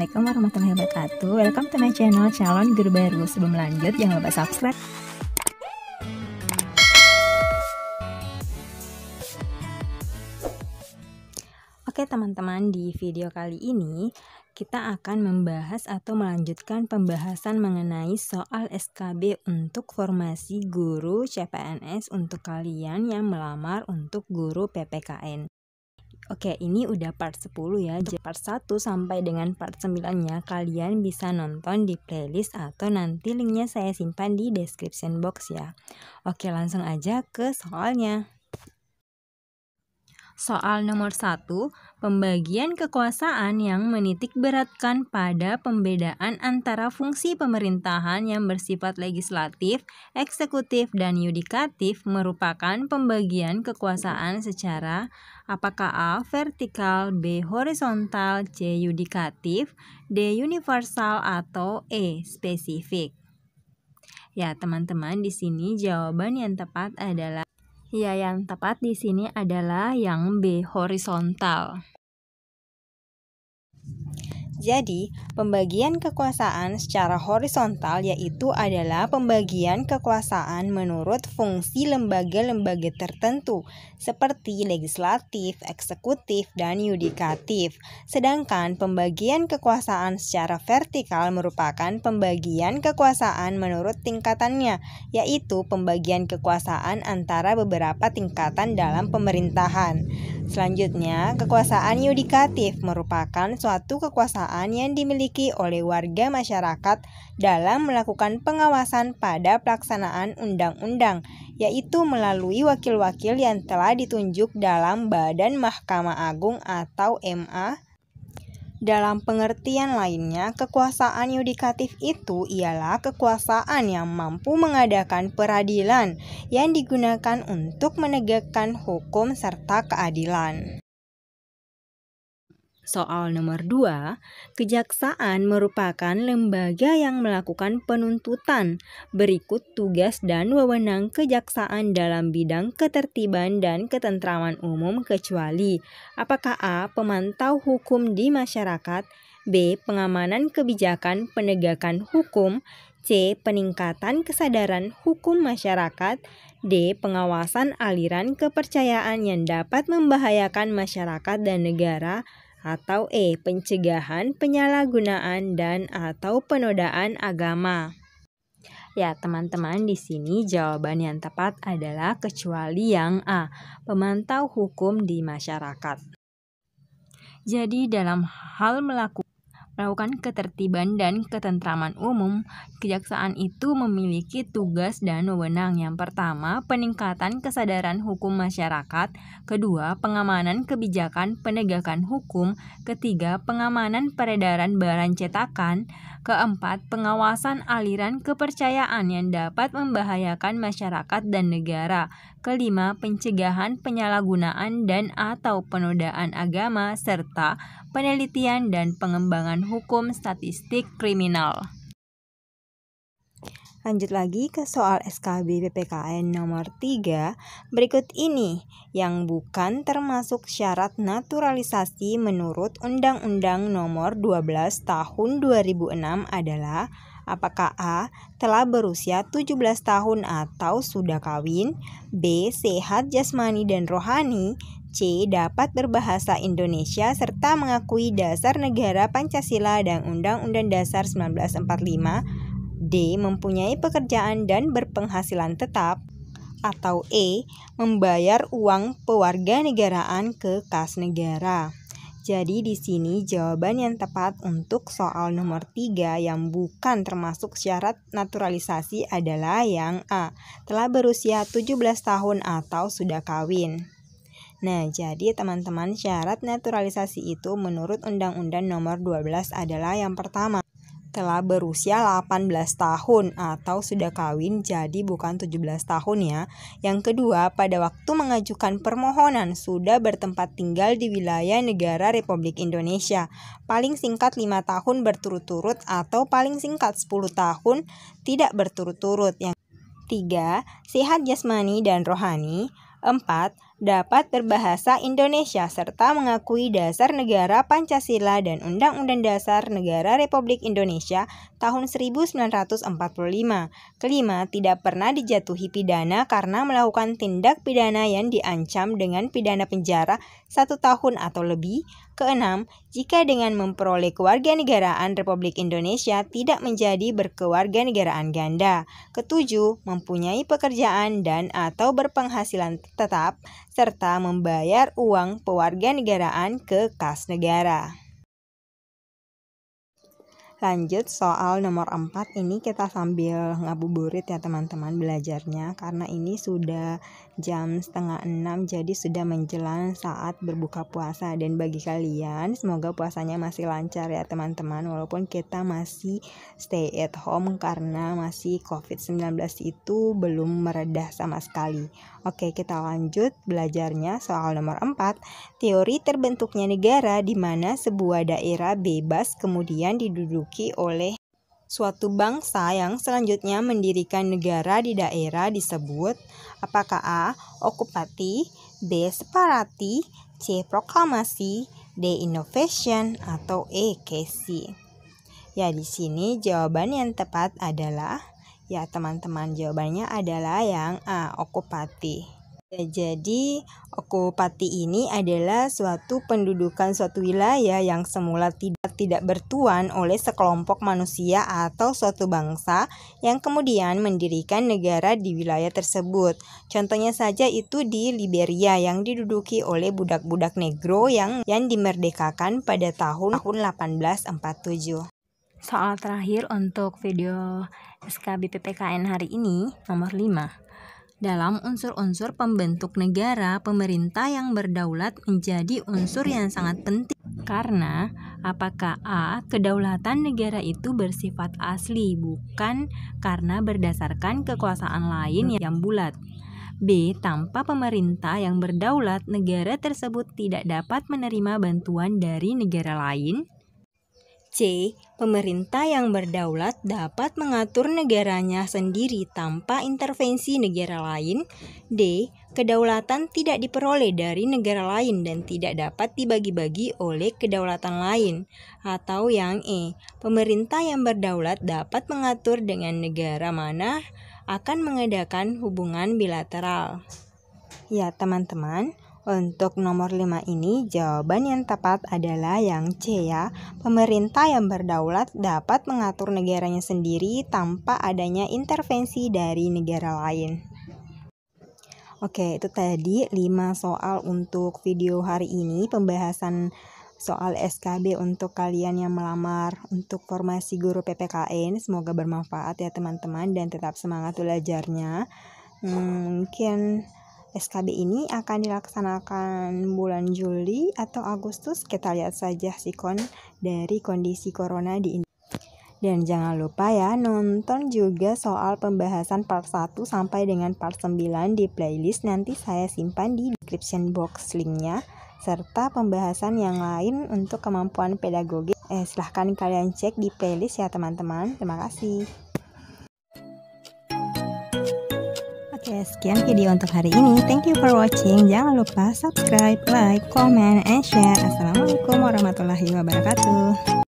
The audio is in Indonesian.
Assalamualaikum warahmatullahi wabarakatuh. Welcome to my channel calon guru baru. Sebelum lanjut jangan lupa subscribe. Oke teman-teman, di video kali ini kita akan membahas atau melanjutkan pembahasan mengenai soal SKB untuk formasi guru CPNS untuk kalian yang melamar untuk guru PPKN. Oke, ini udah part 10 ya. Untuk part 1 sampai dengan part 9-nya kalian bisa nonton di playlist atau nanti linknya saya simpan di description box ya. Oke, langsung aja ke soalnya. Soal nomor 1, pembagian kekuasaan yang menitik beratkan pada pembedaan antara fungsi pemerintahan yang bersifat legislatif, eksekutif, dan yudikatif merupakan pembagian kekuasaan secara apakah A. vertikal, B. horizontal, C. yudikatif, D. universal, atau E. spesifik. Ya, teman-teman, di sini jawaban yang tepat adalah yang tepat di sini adalah yang B, horizontal. Jadi, pembagian kekuasaan secara horizontal yaitu adalah pembagian kekuasaan menurut fungsi lembaga-lembaga tertentu seperti legislatif, eksekutif, dan yudikatif. Sedangkan pembagian kekuasaan secara vertikal merupakan pembagian kekuasaan menurut tingkatannya, yaitu pembagian kekuasaan antara beberapa tingkatan dalam pemerintahan. Selanjutnya, kekuasaan yudikatif merupakan suatu kekuasaan yang dimiliki oleh warga masyarakat dalam melakukan pengawasan pada pelaksanaan undang-undang, yaitu melalui wakil-wakil yang telah ditunjuk dalam Badan Mahkamah Agung atau MA. Dalam pengertian lainnya, kekuasaan yudikatif itu ialah kekuasaan yang mampu mengadakan peradilan yang digunakan untuk menegakkan hukum serta keadilan. Soal nomor 2, kejaksaan merupakan lembaga yang melakukan penuntutan. Berikut tugas dan wewenang kejaksaan dalam bidang ketertiban dan ketentraman umum kecuali apakah A. pemantau hukum di masyarakat, B. pengamanan kebijakan penegakan hukum, C. peningkatan kesadaran hukum masyarakat, D. pengawasan aliran kepercayaan yang dapat membahayakan masyarakat dan negara, atau E. pencegahan penyalahgunaan dan atau penodaan agama. Ya, teman-teman, di sini jawaban yang tepat adalah kecuali yang A, pemantau hukum di masyarakat. Jadi dalam hal melakukan ketertiban dan ketentraman umum, kejaksaan itu memiliki tugas dan wewenang. Yang pertama, peningkatan kesadaran hukum masyarakat, kedua, pengamanan kebijakan penegakan hukum, ketiga, pengamanan peredaran barang cetakan, keempat, pengawasan aliran kepercayaan yang dapat membahayakan masyarakat dan negara, kelima, pencegahan penyalahgunaan dan atau penodaan agama, serta penelitian dan pengembangan hukum statistik kriminal. Lanjut lagi ke soal SKB PPKN nomor 3. Berikut ini yang bukan termasuk syarat naturalisasi menurut Undang-Undang nomor 12 tahun 2006 adalah apakah A. telah berusia 17 tahun atau sudah kawin, B. sehat jasmani dan rohani, C. dapat berbahasa Indonesia serta mengakui dasar negara Pancasila dan Undang-Undang Dasar 1945, D. mempunyai pekerjaan dan berpenghasilan tetap, atau E. membayar uang pewarganegaraan ke kas negara. Jadi di sini jawaban yang tepat untuk soal nomor 3 yang bukan termasuk syarat naturalisasi adalah yang A, telah berusia 17 tahun atau sudah kawin. Nah, jadi teman-teman, syarat naturalisasi itu menurut Undang-Undang nomor 12 adalah yang pertama, telah berusia 18 tahun atau sudah kawin, jadi bukan 17 tahun ya. Yang kedua, pada waktu mengajukan permohonan sudah bertempat tinggal di wilayah negara Republik Indonesia, paling singkat 5 tahun berturut-turut atau paling singkat 10 tahun tidak berturut-turut. Yang 3, sehat jasmani dan rohani. 4, dapat berbahasa Indonesia serta mengakui dasar negara Pancasila dan Undang-Undang Dasar Negara Republik Indonesia tahun 1945. Kelima, tidak pernah dijatuhi pidana karena melakukan tindak pidana yang diancam dengan pidana penjara 1 tahun atau lebih. Keenam, jika dengan memperoleh kewarganegaraan Republik Indonesia tidak menjadi berkewarganegaraan ganda. Ketujuh, mempunyai pekerjaan dan atau berpenghasilan tetap serta membayar uang pewarganegaraan ke kas negara. Lanjut soal nomor 4, ini kita sambil ngabuburit ya teman-teman belajarnya, karena ini sudah jam 5:30, jadi sudah menjelang saat berbuka puasa. Dan bagi kalian semoga puasanya masih lancar ya teman-teman, walaupun kita masih stay at home karena masih COVID-19 itu belum meredah sama sekali. Oke, kita lanjut belajarnya. Soal nomor 4, teori terbentuknya negara di mana sebuah daerah bebas kemudian diduduki oleh suatu bangsa yang selanjutnya mendirikan negara di daerah disebut apakah A. Okupasi, B. Separati, C. Proklamasi, D. Innovation, atau E. Kesi. Ya, di sini jawaban yang tepat adalah ya teman-teman, jawabannya adalah yang A. Okupasi. Jadi okupasi ini adalah suatu pendudukan suatu wilayah yang semula tidak bertuan oleh sekelompok manusia atau suatu bangsa yang kemudian mendirikan negara di wilayah tersebut. Contohnya saja itu di Liberia yang diduduki oleh budak-budak negro yang dimerdekakan pada tahun 1847. Soal terakhir untuk video SKB PPKN hari ini, nomor 5. Dalam unsur-unsur pembentuk negara, pemerintah yang berdaulat menjadi unsur yang sangat penting. Karena apakah A. Kedaulatan negara itu bersifat asli, bukan karena berdasarkan kekuasaan lain yang bulat. B. Tanpa pemerintah yang berdaulat, negara tersebut tidak dapat menerima bantuan dari negara lain. C. Pemerintah yang berdaulat dapat mengatur negaranya sendiri tanpa intervensi negara lain. D. Kedaulatan tidak diperoleh dari negara lain dan tidak dapat dibagi-bagi oleh kedaulatan lain. Atau yang E. Pemerintah yang berdaulat dapat mengatur dengan negara mana akan mengadakan hubungan bilateral. Ya teman-teman, untuk nomor 5 ini jawaban yang tepat adalah yang C ya. Pemerintah yang berdaulat dapat mengatur negaranya sendiri tanpa adanya intervensi dari negara lain. Oke, itu tadi 5 soal untuk video hari ini, pembahasan soal SKB untuk kalian yang melamar untuk formasi guru PPKN. Semoga bermanfaat ya teman-teman dan tetap semangat belajarnya. Mungkin SKB ini akan dilaksanakan bulan Juli atau Agustus. Kita lihat saja sikon dari kondisi corona di Indonesia. Dan jangan lupa ya nonton juga soal pembahasan part 1 sampai dengan part 9 di playlist. Nanti saya simpan di description box linknya, serta pembahasan yang lain untuk kemampuan pedagogik. Silahkan kalian cek di playlist ya teman-teman. Terima kasih. Oke, sekian video untuk hari ini. Thank you for watching. Jangan lupa subscribe, like, comment, and share. Assalamualaikum warahmatullahi wabarakatuh.